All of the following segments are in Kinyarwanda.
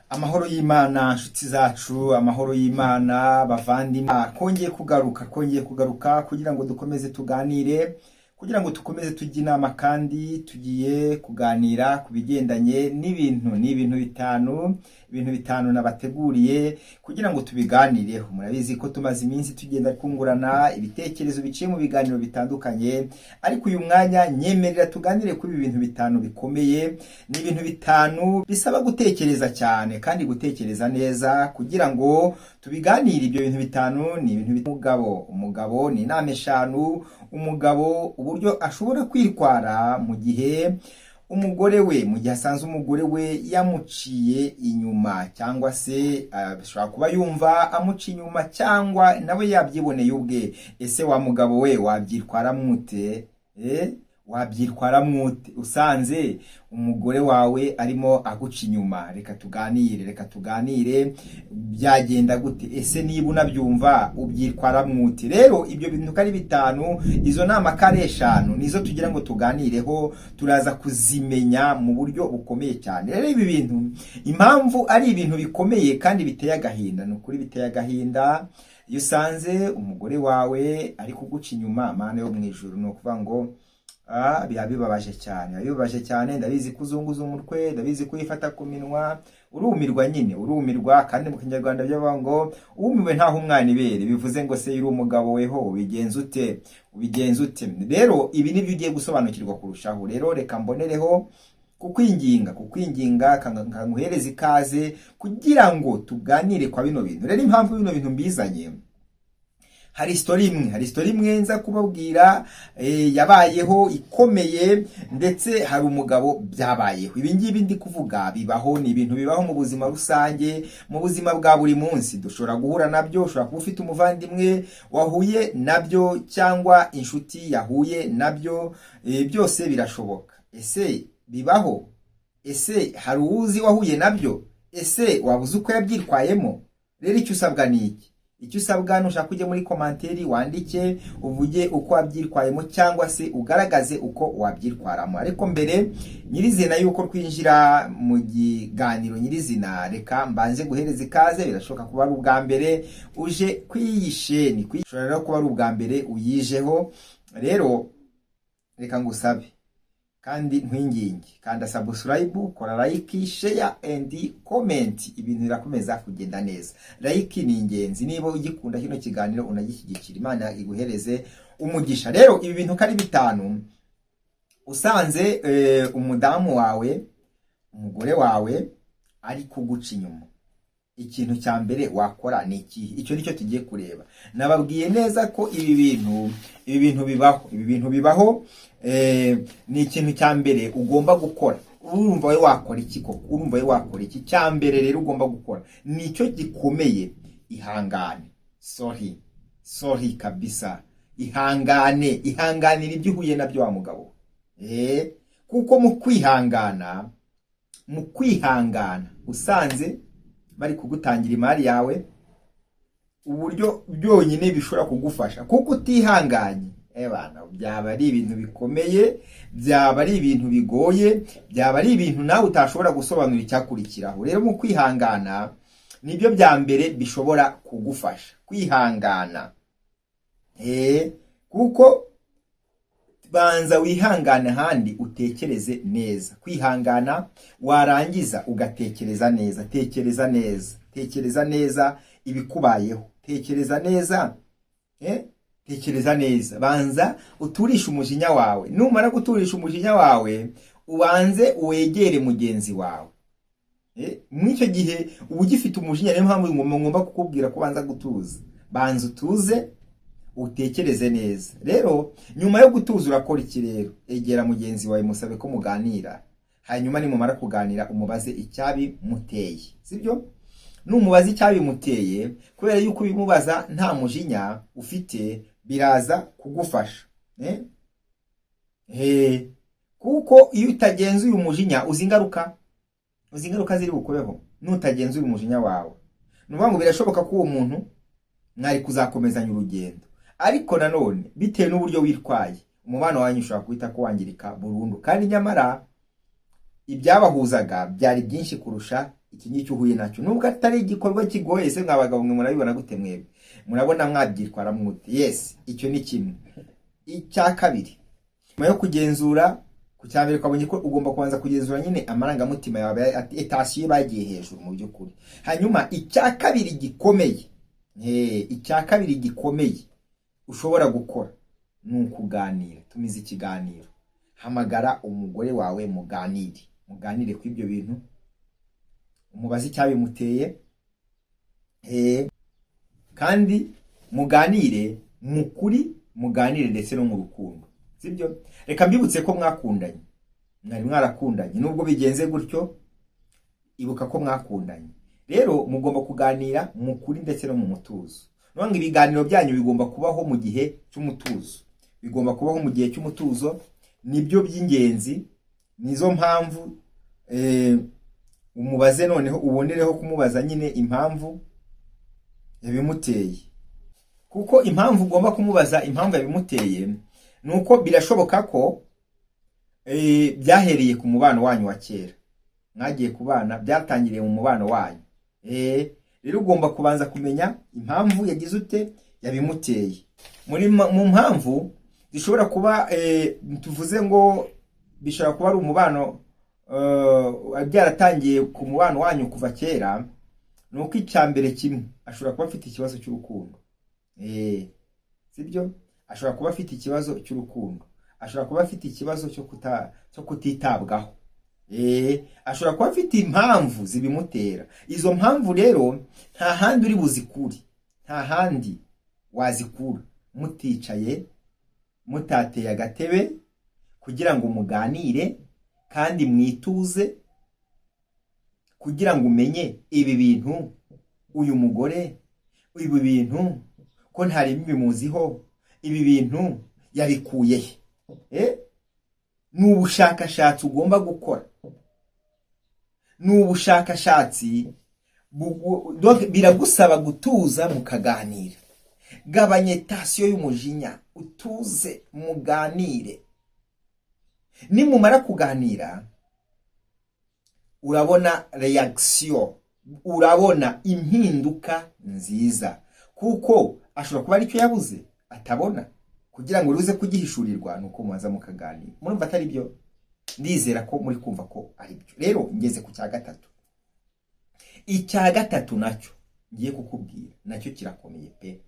Amahoro y'Imana nshuti zacu, amahoro y'Imana bavandimwe, kongeye kugaruka kugira ngo dukomeze tuganire, kugira ngo dukomeze tujye inama, kandi tugiye kuganira ku bigendanye n'ibintu bitanu nabateguriye kugira ngo tubiganireho. Murabizi ko tumaze iminsi tugenda kungurana ibitekerezo biciye mu biganiro bitandukanye, ariko uyu mwanya nyemerera tuganire kuri ibi bintu bitanu bikomeye. Ni ibintu bitanu bisaba gutekereza cyane kandi gutekereza neza kugira ngo tubiganire. Ibyo bintu bitanu ni ibintu umugabo ni inama eshanu umugabo uburyo ashobora kwitwara mu gihe asanze umugore we yamuciye inyuma, cyangwa se ashobora kuba yumva amuci inyuma, cyangwa nawe yabyiboneye ubwe. Ese wa mugabo we wabyitwara mwute? Wabyitwara mwute usanze umugore wawe arimo aguca inyuma? Reka tuganire byagenda gute? Ese niba unabyumva ubyitwara mwute? Rero ibyo bintu kari bitanu, izo nama kare eshanu nizo tugira ngo tuganireho, turaza kuzimenya mu buryo bukomeye cyane. Rero ibi bintu impamvu ari ibintu bikomeye kandi biteye agahinda, ni ukuri biteye agahinda iyo usanze umugore wawe ari kuguca inyuma. Mana yo mu ijuru, ni ukuvuga ngo bibabaje cyane. Ndabizi kuzunguza umutwe, ndabizi kuyifata ku minwa, urumirwa. Kandi mu Kinyarwanda byavuga ngo umiwe ntaho umwana ibere, bivuze ngo se uri umugabo weho ubigenza ute? Rero ibi nibyo ugiye gusobanukirwa kurushaho. Rero reka mbonereho kukwinginga kanguhereza ikaze kugira ngo tuganire kwa bino bintu. Rero impamvu bino bintu mbizanye, hari story imwe nza kubabwira yabayeho ikomeye, ndetse hari umugabo byabayeho. Ibi ngibi ndi kuvuga bibaho, ni ibintu bibaho mu buzima rusange, mu buzima bwa buri munsi. Dushobora guhura nabyo, ushobora kuba ufite umuvandimwe wahuye nabyo, cyangwa inshuti yahuye nabyo, byose birashoboka. Ese bibaho? Ese hari uwuzi wahuye nabyo? Ese wabuze uko yabyitwayemo? Rero icyo usabwa ni iki? Icyo usabwa nushaka kujya muri komanteri wandike uvuge uko wabyitwayemo, cyangwa se ugaragaze uko wabyitwaramo. Ariko mbere nyirizina yuko twinjira mu kiganiro nyirizina, reka mbanze guhereza ikaze. Birashoboka kuba ari ubwa mbere uje kwiyisheni, ushobora kuba ari ubwa mbere uyijeho. Rero reka ngusabe kandi nkwinginge, kanda subscribe, kora like, share and comment. Ibintu birakomeza kugenda neza. Like ni ingenzi. Niba ugikunda kino kiganiro unagishyigikira, Imana iguhereze umugisha. Rero ibi bintu kari bitanu, usanze umudamu wawe, umugore wawe ari kuguca inyuma, ikintu cya mbere wakora ni iki? Icyo nicyo tugiye kureba. Nababwiye neza ko ibi bintu bibaho. Ni ikintu cya mbere ugomba gukora. Urumva we wakora iki koko? Cya mbere rero ugomba gukora nicyo gikomeye. Ihangane. Sorry kabisa. Ihanganira ibyo uhuye nabyo wa mugabo. Kuko mu kwihangana usanze bari kugutangira imari yawe, uburyo byonyine bishobora kugufasha. Kuko utihanganye, bana, byaba ari ibintu bikomeye, byaba ari ibintu bigoye, byaba ari ibintu nawe utashobora gusobanura icyakurikiraho. Rero mu kwihangana nibyo bya mbere bishobora kugufasha, kwihangana. Kuko banza wihangane, handi utekereze neza. Kwihangana warangiza ugatekereza neza. Tekereza neza ibikubayeho. Tekereza neza. Banza uturisha umujinya wawe. Numara guturisha umujinya wawe, ubanze uwegere mugenzi wawe. Mw'icyo gihe uba ugifite umujinya. Niyo mpamvu ngomba kukubwira ko banza gutuza. Banza utuze, utekereze neza. Rero nyuma yo gutuza urakora iki rero? Egera mugenzi wawe, musabe ko muganira. Hanyuma nimumara kuganira umubaze icyabimuteye. Sibyo? Numubaza icyabimuteye, kubera yuko bimubaza nta mujinya ufite, biraza kugufasha. Kuko iyo utagenzuye umujinya uzi ingaruka ziri bukubeho nutagenzuye umujinya wawe. Nuvuga ngo birashoboka ko uwo muntu mwari kuzakomezanya urugendo, ariko nanone bitewe n'uburyo witwaye, umubano wanyu ushobora guhita ko wangirika burundu. Kandi nyamara ibyabahuzaga byari byinshi kurusha iki ngiki uhuye nacyo, nubwo atari igikorwa kigoye. Se mwabagabo mwe murabibona gute mwebwe? Murabona mwabyitwara mwute? Yes, icyo ni kimwe. Icya kabiri, nyuma yo kugenzura ku cyambere kwabonye ko ugomba kubanza kugenzura nyine amarangamutima yawe etasiyo bagiye hejuru mu by'ukuri. Hanyuma icya kabiri gikomeye ushobora gukora ni ukuganira. Tumize ikiganiro, hamagara umugore wawe muganire ku ibyo bintu, umubaze icyabimuteye, kandi muganire mukuri, muganire ndetse no mu rukundo, sibyo? Reka mbibutse ko mwakundanye, mwari mwarakundanye, nubwo bigenze gutyo ibuka ko mwakundanye. Rero mugomba kuganira mukuri ndetse no mu mutuzo. None ibiganiro byanyu bigomba kubaho mu gihe cy'umutuzo, nibyo by'ingenzi. Nizo mpamvu umubaze, noneho ubonereho kumubaza nyine impamvu yabimuteye, kuko impamvu ugomba kumubaza impamvu yabimuteye nuko birashoboka ko byahereye ku mubano wanyu wa kera. Mwagiye kubana, byatangiriye mu mubano wanyu. Rero ugomba kubanza kumenya impamvu yagize ute yabimuteye. Mu mpamvu zishobora kuba tuvuze ngo bishobora kuba ari umubano byaratangiye ku mubano wanyu kuva kera, nuko icyambere kimwe ashobora kuba afite ikibazo cy'urukundo. Sibyo? Ashobora kuba afite ikibazo cy'urukundo, ashobora kuba afite ikibazo cyo kutitabwaho. Ashobora kuba afite impamvu zibimutera. Izo mpamvu rero nta handi uri buzikure, nta handi wazikura muticaye, mutateye agatebe kugira ngo muganire kandi mwituze, kugira ngo umenye ibi bintu uyu mugore, ibi bintu ko ntari bimuziho, ibi bintu yabikuye he. Ni ubushakashatsi ugomba gukora, ni ubushakashatsi biragusaba gutuza mukaganira. Gabanya etasiyo y'umujinya, utuze muganire. Nimumara kuganira urabona reaction, urabona impinduka nziza, kuko ashobora kuba aricyo yabuze atabona, kugira ngo uruze kugihishurirwa nuko mubanza mukaganira. Murumva atari byo? Ndizera ko muri kumva ko ari byo. Rero ngeze ku cya gatatu. Icya gatatu nacyo ngiye kukubwira, nacyo kirakomeye pe.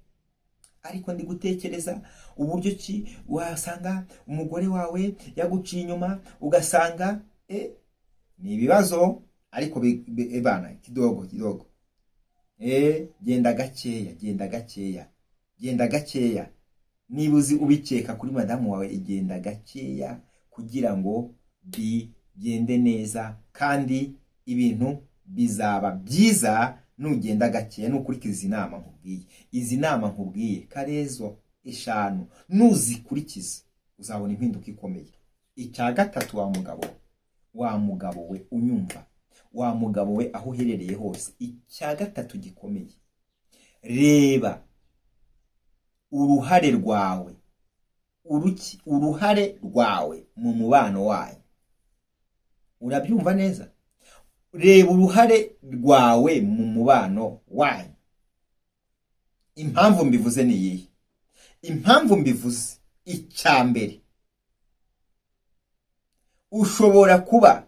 Ariko ndi gutekereza uburyo ki wasanga umugore wawe yaguciye inyuma, ugasanga ni ibibazo, ariko bana kidogo. Genda gakeya. Niba uzi ubikeka kuri madamu wawe, igenda gakeya kugira ngo bigende neza, kandi ibintu bizaba byiza nugenda gakeya, nukurikiza inama nkubwiye. Izi nama nkubwiye Karezo 5 nuzikurikiza uzabona impinduka ikomeye. Icya gatatu, wa mugabo we unyumva, wa mugabo we aho uherereye hose, icya gatatu gikomeye, reba uruhare rwawe mu mubano wanyu. Urabyumva neza? Reba uruhare rwawe mu mubano wanyu. Impamvu mbivuze ni iyi. Impamvu mbivuze, icyambere, ushobora kuba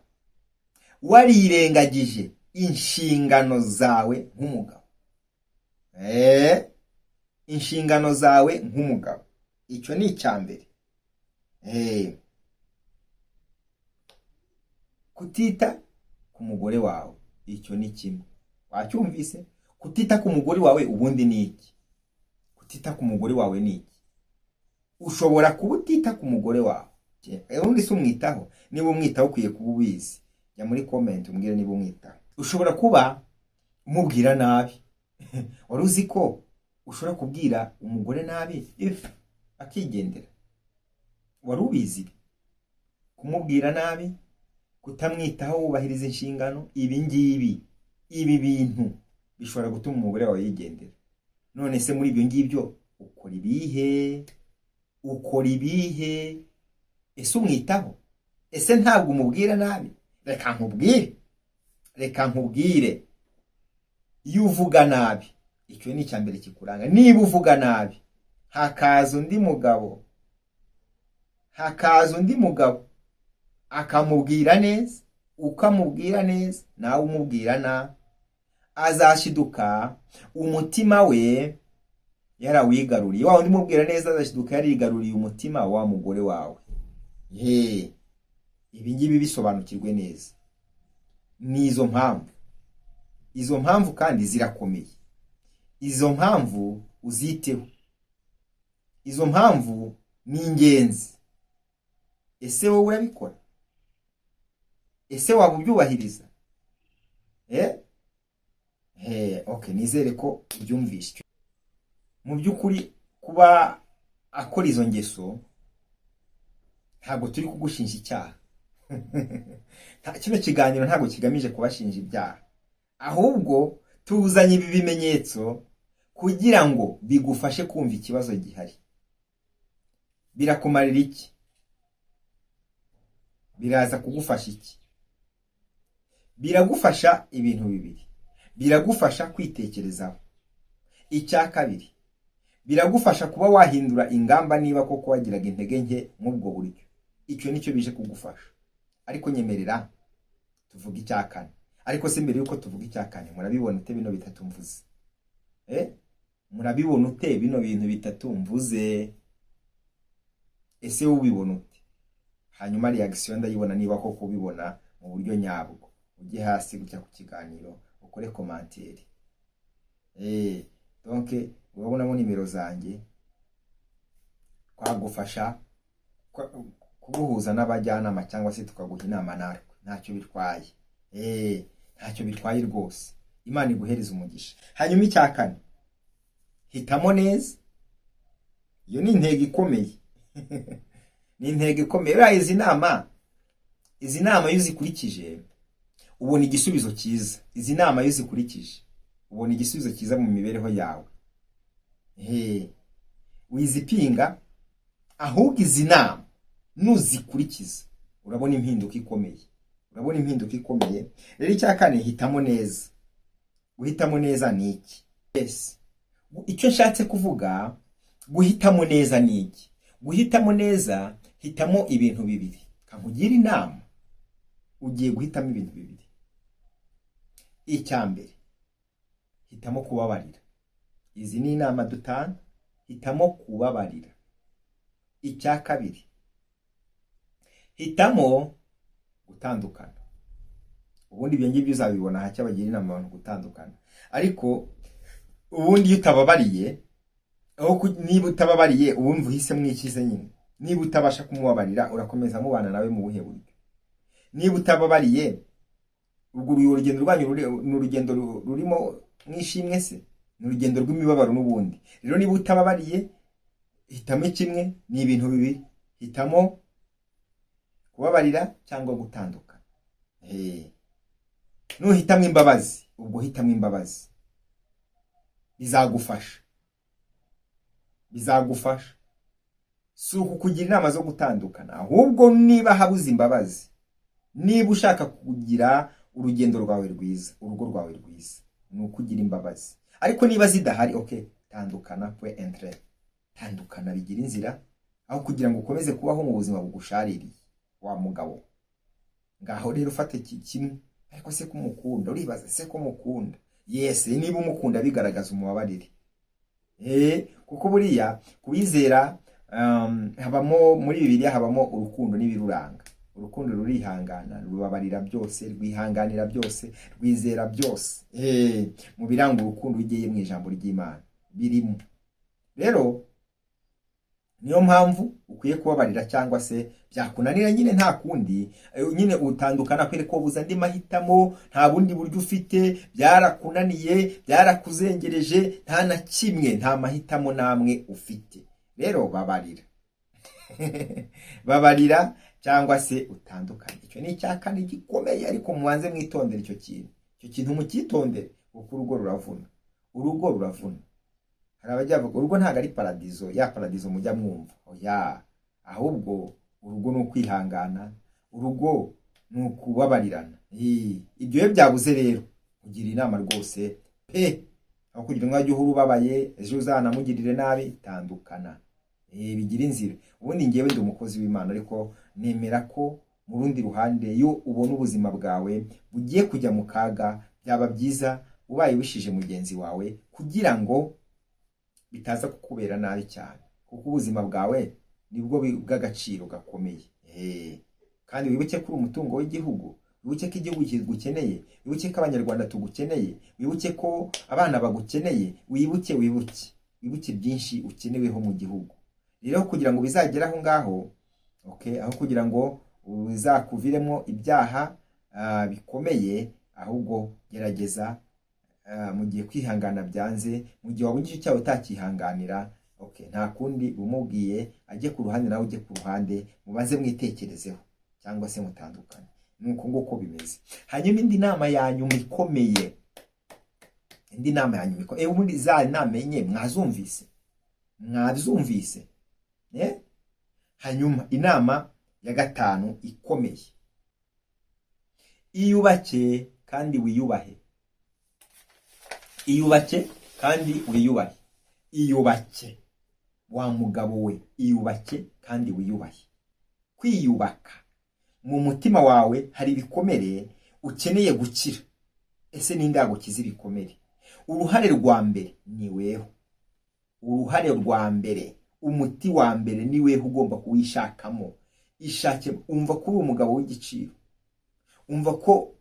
warirengagije inshingano zawe nk'umugabo. Inshingano zawe nk'umugabo, icyo ni icyambere. Kutita ku mugore wawe, icyo ni kimwe. Wacyumvise? Kutita ku mugore wawe ubundi ni iki? Kutita ku mugore wawe ni iki? Ushobora kuba utita ku mugore wawe, ubundi se umwitaho. Niba umwitaho ukwiye kuba ubizi, jya muri comment umbwire niba umwitaho. Ushobora kuba umubwira nabi. Wari uzi ko ushobora kubwira umugore nabi akigendera? Wari ubizi? Kumubwira nabi, kutamwitaho, wubahiriza inshingano, ibi bintu bishobora gutuma umugore wawe yigendera. None se muri ibyo ngibyo ukora ibihe? Ese umwitaho? Ese ntabwo umubwira nabi? Reka nkubwire, reka nkubwire, iyo uvuga nabi, icyo ni icyambere kikuranga. Niba uvuga nabi, hakaza undi mugabo akamubwira neza, ukamubwira neza, nawe umubwira nabi, azashiduka umutima we yarawigaruriye. Wa undi mubwira neza azashiduka yarigaruriye umutima wa mugore wawe. Ibi ngibi bisobanukirwe neza. Ni izo mpamvu kandi zirakomeye. Izo mpamvu uziteho. Izo mpamvu ni ingenzi. Ese wowe urabikora? Ese waba ubyubahiriza? Okay, nizere ko ubyumvise. Mu by'ukuri kuba akora izo ngeso ntabwo turi kugushinja icyaha. Kino kiganiro ntabwo kigamije kubashinja ibyaha, ahubwo tuzanye ibi bimenyetso kugira ngo bigufashe kumva ikibazo gihari. Birakumarira iki? Biraza kugufasha iki? Biragufasha ibintu bibiri. Biragufasha kwitekerezaho. Icya kabiri, biragufasha kuba wahindura ingamba niba koko wagiraga intege nke nk'ubwo buryo. Icyo nicyo bije kugufasha. Ariko nyemerera tuvuga icya kane. Ariko se mbere yuko tuvuga icya kane, murabibona ute bino bitatu mvuze? Murabibona ute bino bintu bitatu mvuze? Ese ubibona ute? Hanyuma reaction ndayibona niba koko ubibona mu buryo nyabwo. Ujye hasi gutya ku kiganiro ukore commentaire. Donc urabonamo nimero zanjye, kwagufasha kuguhuza n'abajyanama cyangwa se tukaguha inama natwe. Ntacyo bitwaye. Ntacyo bitwaye rwose. Imana iguhereza umugisha. Hanyuma icya kane, hitamo neza. Iyo ni intego ikomeye. Ni intego ikomeye. Izi nama iyo uzikurikije ubona igisubizo cyiza. Izi nama iyo uzikurikije ubona igisubizo cyiza mu mibereho yawe. Wizipinga, ahubwo izi nama nuzikurikiza urabona impinduka ikomeye. Rero icya kane, hitamo neza. Guhitamo neza ni iki? Icyo nshatse kuvuga, guhitamo neza ni iki? Guhitamo neza, hitamo ibintu bibiri. Kakugira inama, ugiye guhitamo ibintu bibiri. Icya mbere, hitamo kubabarira. Izi ni inama dutanga. Hitamo kubabarira. Icya kabiri, hitamo gutandukana. Ubundi ibyo ngibyo uzabibona hacya bagira inama abantu gutandukana. Ariko ubundi iyo utababariye, niba utababariye ubumva uhise mwikize nyine. Niba utabasha kumubabarira urakomeza mubana nawe mu buhe buryo? Niba utababariye, ubwo urugendo rwanyu ni urugendo rurimo mwishimwe se? Ni urugendo rw'imibabaro n'ubundi. Rero niba utababariye, hitamo kimwe, ni ibintu bibiri. Hitamo kubabarira cyangwa gutandukana. Nuhitamo imbabazi, ubwo hitamo imbabazi. Bizagufasha. Si ukukugira inama zo gutandukana, ahubwo niba habuze imbabazi, niba ushaka kugira urugendo rwawe rwiza, urugo rwawe rwiza, ni ukugira imbabazi. Ariko niba zidahari, okay, tandukana tandukana, bigira inzira, aho kugira ngo ukomeze kubaho mu buzima bugushaririye wa mugabo. Ngaho rero ufate kimwe. Ariko se kumukunda, uribaza se kumukunda? Yes, niba umukunda bigaragaza umubabarire. Kuko buriya kubizera, habamo muri Bibiliya habamo urukundo n'ibiruranga. Urukundo rurihangana, rubabarira byose, rwihanganira byose, rwizera byose. Mu biranga urukundo ugiye mu ijambo ry'Imana birimo. Rero niyo mpamvu ukwiye kubabarira, cyangwa se byakunanira nyine nta kundi, nyine utandukana kwereka ubuza andi mahitamo, nta bundi buryo ufite, byarakunaniye, byarakuzengereje, nta na kimwe, nta mahitamo namwe ufite. Rero babarira. Babarira cyangwa se utandukanye. Icyo ni icya kane gikomeye, ariko mubanze mwitondere icyo kintu. Icyo kintu mukitondere, kuko urugo ruravuna. Hari abajya bavuga urugo ntago ari paradizo, ya paradizo mujya mwumva. Ahubwo urugo ni ukwihangana, urugo ni ukubabarirana, ibyo byabuze rero ugira inama rwose pe, aho kugira ngo ajye uhuru babaye ejo uzanamugirire nabi, tandukana. Bigira inzira. Ubundi ngewe ndi umukozi w'Imana, ariko nemera ko mu rundi ruhande iyo ubona ubuzima bwawe bugiye kujya mu kaga, byaba byiza ubaye wishije mugenzi wawe kugira ngo bitaza kukubera nabi cyane, kuko ubuzima bwawe nibwo bw'agaciro gakomeye. Kandi wibuke ko uri umutungo w'igihugu, wibuke ko igihugu kigukeneye, wibuke ko abanyarwanda tugukeneye, wibuke ko abana bagukeneye, wibuke byinshi ukeneweho mu gihugu. Rero kugira ngo bizagere aho ngaho, aho kugira ngo uzakuviremo ibyaha bikomeye, ahubwo gerageza mu gihe kwihangana byanze, mu gihe wabonye icyo cyawe utakihanganira, nta kundi umubwiye ajye ku ruhande nawe ujye ku ruhande, mubanze mwitekerezeho cyangwa se mutandukane. Nuko nguko bimeze. Hanyuma indi nama ya nyuma ikomeye, ubundi za nama enye mwazumvise, hanyuma inama ya gatanu ikomeye, iyubake kandi wiyubahe. Iyubake wa mugabo we, iyubake kandi wiyubahe. Kwiyubaka mu mutima wawe hari ibikomere ukeneye gukira. Ese ninde yagukiza ibikomere? Uruhare rwa mbere ni weho. Umuti wa mbere ni weho ugomba kuwishakamo. Ishake, umva ko uri umugabo w'igiciro, umva ko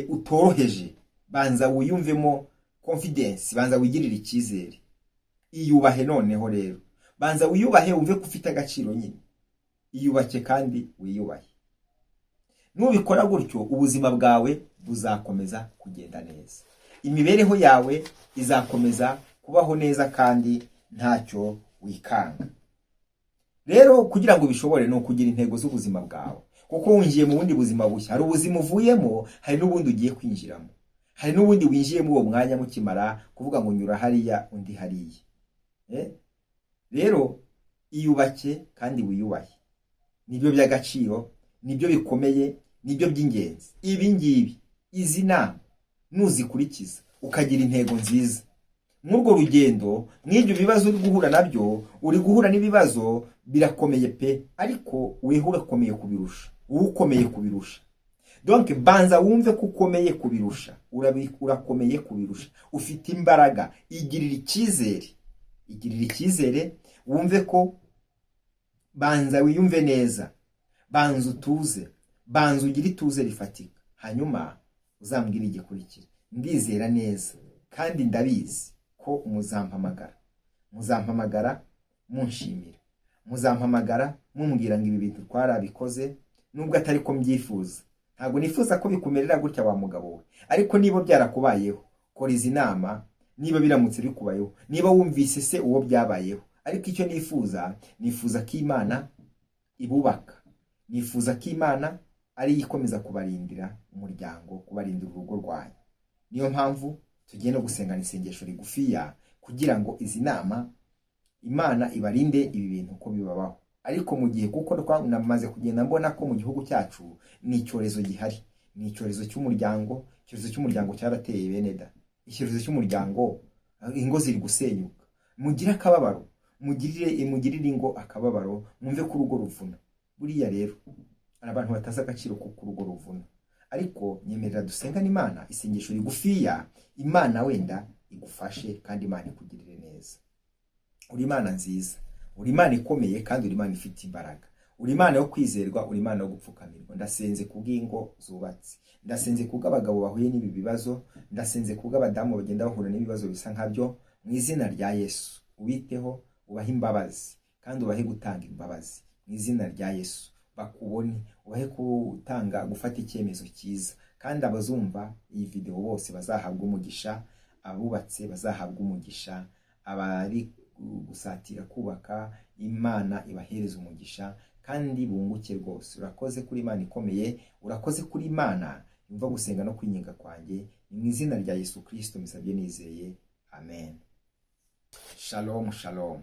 utoroheje, banza wiyumvemo confidence, banza wigirire icyizere. Iyubahe noneho rero, banza wiyubahe, umve ko ufite agaciro nyine. Iyubake kandi wiyubahe. Nubikora gutyo, ubuzima bwawe buzakomeza kugenda neza, imibereho yawe izakomeza kubaho neza kandi ntacyo wikanga. Rero kugira ngo bishobore no kugira intego z'ubuzima bwawe, kuko winjiye mu bundi buzima bushya. Hari ubuzima uvuyemo, hari n'ubundi ugiye kwinjiramo, hari n'ubundi winjiyemo uwo mwanya mukimara kuvuga ngo nyura hariya undi hariya. Rero iyubake kandi wiyubahe, nibyo by'agaciro, nibyo bikomeye, nibyo by'ingenzi. Ibi ngibi, izi nama nuzikurikiza ukagira intego nziza, mw'urwo rugendo, mw'ibyo bibazo uri guhura nabyo, uri guhura n'ibibazo birakomeye pe, ariko weho urakomeye kubirusha. Donc banza wumve ko ukomeye kubirusha, urakomeye kubirusha, ufite imbaraga. Igirira icyizere, wumve ko, banza wiyumve neza, banza utuze, banza ugire ituze rifatika, hanyuma uzambwira igikurikira. Ndizera neza kandi ndabizi ko muzampamagara munshimira, muzampamagara mumbwira ngo ibi bintu twarabikoze, nubwo atari ko mbyifuza. Ntabwo nifuza ko bikumerera gutya wa mugabo we, ariko niba byarakubayeho, kora izi nama. Niba biramutse bikubayeho, niba wumvise se uwo byabayeho, ariko icyo nifuza ko Imana ibubaka, nifuza ko Imana ari ikomeza kubarindira umuryango, kubarindira urugo rwanyu. Niyo mpamvu tugiye no gusengana isengesho rigufiya kugira ngo izi nama Imana ibarinde ibi bintu ko bibabaho. Ariko mu gihe, kuko namaze kugenda mbona ko mu gihugu cyacu ni icyorezo gihari, ni icyorezo cy'umuryango. Icyorezo cy'umuryango cyarateye beneda, icyorezo cy'umuryango, ingo ziri gusenyuka. Mugire akababaro, mugirire ingo akababaro, mwumve ko urugo ruvuna. Buriya rero abantu bataza agaciro ko urugo ruvuna, ariko nyemerera dusengane Imana isengesho rigufiya. Imana wenda igufashe kandi Imana ikugirire neza. Uri Imana nziza, uri Imana ikomeye, kandi uri Imana ifite imbaraga, uri Imana yo kwizerwa, uri Imana yo gupfukamirwa. Ndasenze kubw'ingo zubatse, ndasenze kubw'abagabo bahuye n'ibi bibazo, ndasenze kubw'abadamu bagenda bahura n'ibibazo bisa nkabyo. Mu izina rya Yesu ubiteho, ubahe imbabazi kandi ubahe gutanga imbabazi. Mu izina rya Yesu bakubone, ubahe gufata icyemezo cyiza, kandi abazumva iyi video bose bazahabwa umugisha. Abubatse bazahabwa umugisha, abari gusatira kubaka, Imana ibahereza umugisha kandi bunguke rwose. Urakoze kuri Imana ikomeye, urakoze kuri Imana yumva gusenga no kwinginga kwanjye. Ni mu izina rya Yesu Kristo mbisabye nizeye, amen. Shalom shalom.